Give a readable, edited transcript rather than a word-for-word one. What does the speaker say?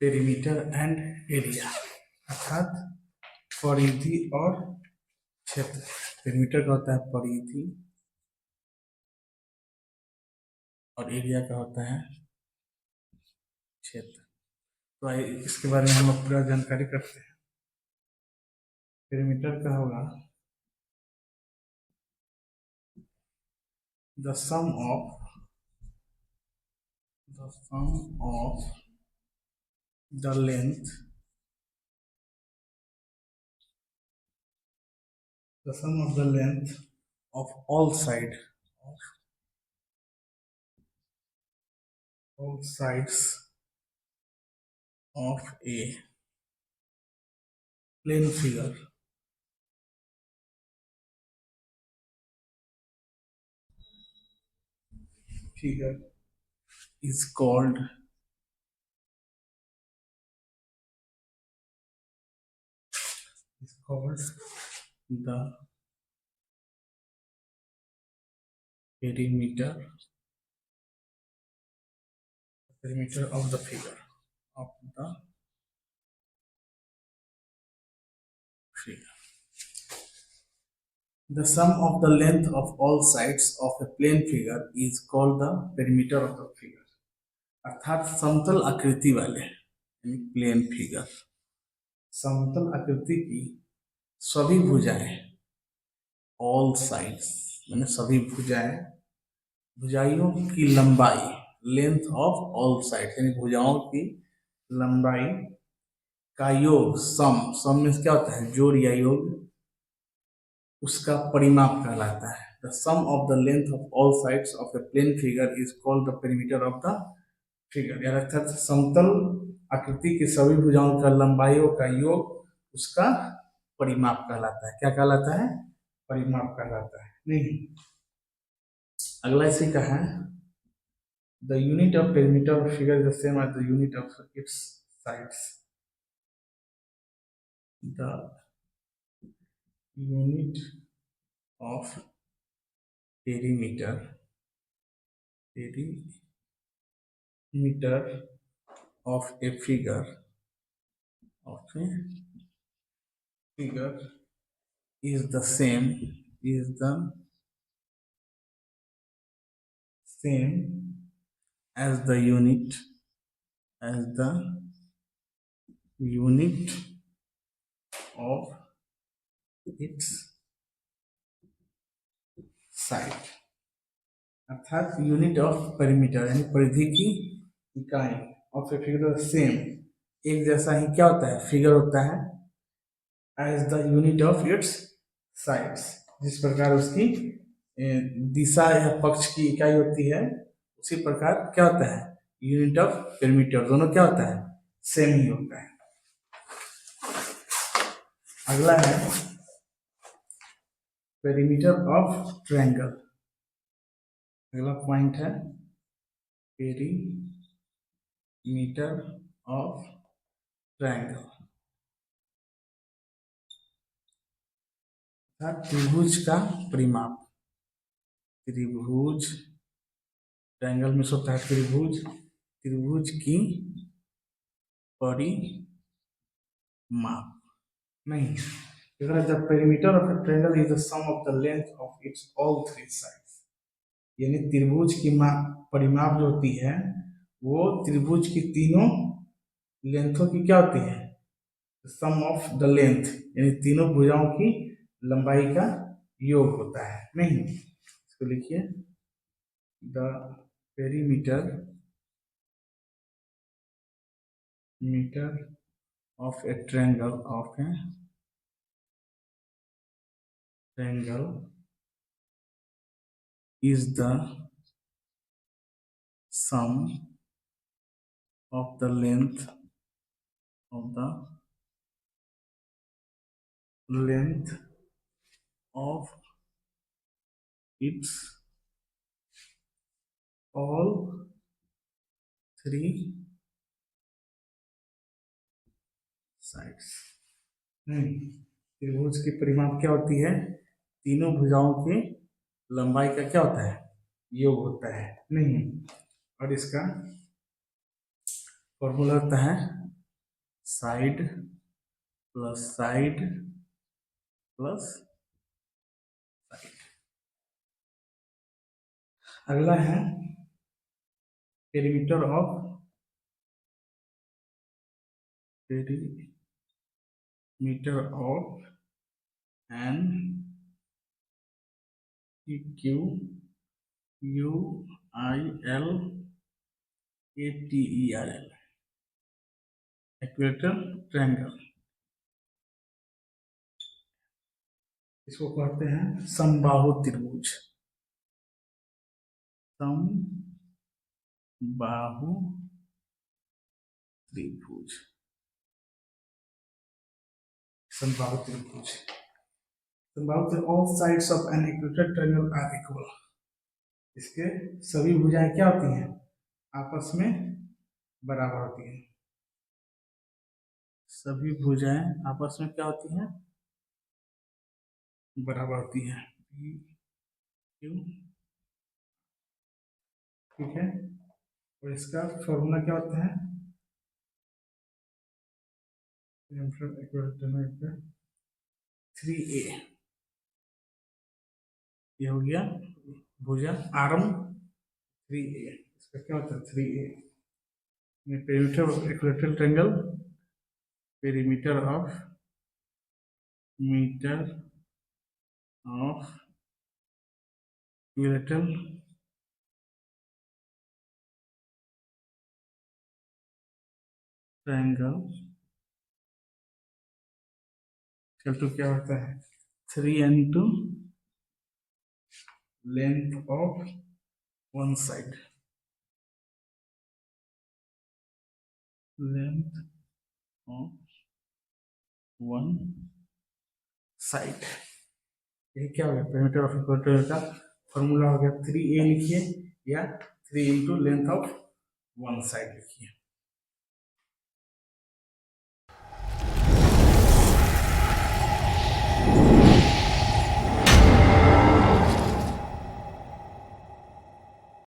Perimeter and area, अर्थात परिधि और क्षेत्र। पेरीमीटर का होता है परिधि और एरिया का होता है क्षेत्र। तो आइए इसके बारे में हम लोग पूरा जानकारी करते हैं। पेरीमीटर का होगा the sum of the length of all sides of a plane figure is called the perimeter of the figure. The sum of the length of all sides of a plane figure is called the perimeter of the figure. अर्थात समतल आकृति वाले plane figure, समतल आकृति की सभी भुजाएं, all sides मैंने सभी भुजाएं, भुजाइयों की लंबाई, लेंथ ऑफ ऑल साइड्स यानी भुजाओं की लंबाई का योग, सम में क्या होता है, जोड़ या योग, उसका परिमाप कहलाता है। The sum of the length of all sides of a plane figure is called the perimeter of the figure. यानी अर्थात समतल आकृति की सभी भुजाओं का लंबाइयों का योग उसका परिमाप कहलाता है। क्या कहलाता है, परिमाप कहलाता है। नहीं, अगला इसी का है the unit of perimeter of figure is the same as the unit of its sides. The unit of perimeter of a figure is the same as the unit of its side। अर्थात unit of perimeter यानी परिधि की इकाई of a figure same, एक जैसा ही क्या होता है, फिगर होता है, as the unit of its sides, जिस प्रकार उसकी दिशा या पक्ष की इकाई होती है, उसी प्रकार क्या होता है, यूनिट ऑफ पेरीमीटर, दोनों क्या होता है, सेम ही होता है। अगला है पेरीमीटर ऑफ ट्रायंगल। अगला पॉइंट है पेरीमीटर ऑफ ट्रायंगल, त्रिभुज का परिमाप। त्रिभुज, ट्रायंगल में होता है त्रिभुज की परिमाप नहीं। The perimeter of a triangle is the sum of the length of its all three sides. यानी त्रिभुज की परिमाप जो होती है वो त्रिभुज की तीनों लेंथों की क्या होती है, सम ऑफ द लेंथ यानी तीनों भुजाओं की लंबाई का योग होता है। नहीं, इसको लिखिए the perimeter of a triangle is the sum of the length of its all three sides। त्रिभुज की परिमाप क्या होती है, तीनों भुजाओं के लंबाई का क्या होता है, योग होता है। नहीं, और इसका फॉर्मूला होता है side plus side plus side. अगला है perimeter of an Q U I L A T E R L, equator triangle. इसको कहते हैं समबाहु त्रिभुज। समबाहु त्रिभुज, समबाहु त्रिभुज। समबाहु त्रिभुज, all sides of an equator triangle are equal. इसके सभी भुजाएं क्या होती हैं? आपस में बराबर होती हैं। सभी भुजाएं आपस में क्या होती हैं? बराबर होती हैं। क्यों? ठीक है। और इसका फॉर्मूला क्या होता है? 3a, ये हो गया भुजा आर्म 3a। इसका क्या होता है? 3a perimeter of equatorial triangle, perimeter of equatorial triangle equal to क्या होता है? 3 into length of one side, length of one side. ये क्या हो गया? पेरीमीटर ऑफ इक्वेटर का फॉर्मूला हो गया 3a लिखिए या 3 into length of one side लिखिए।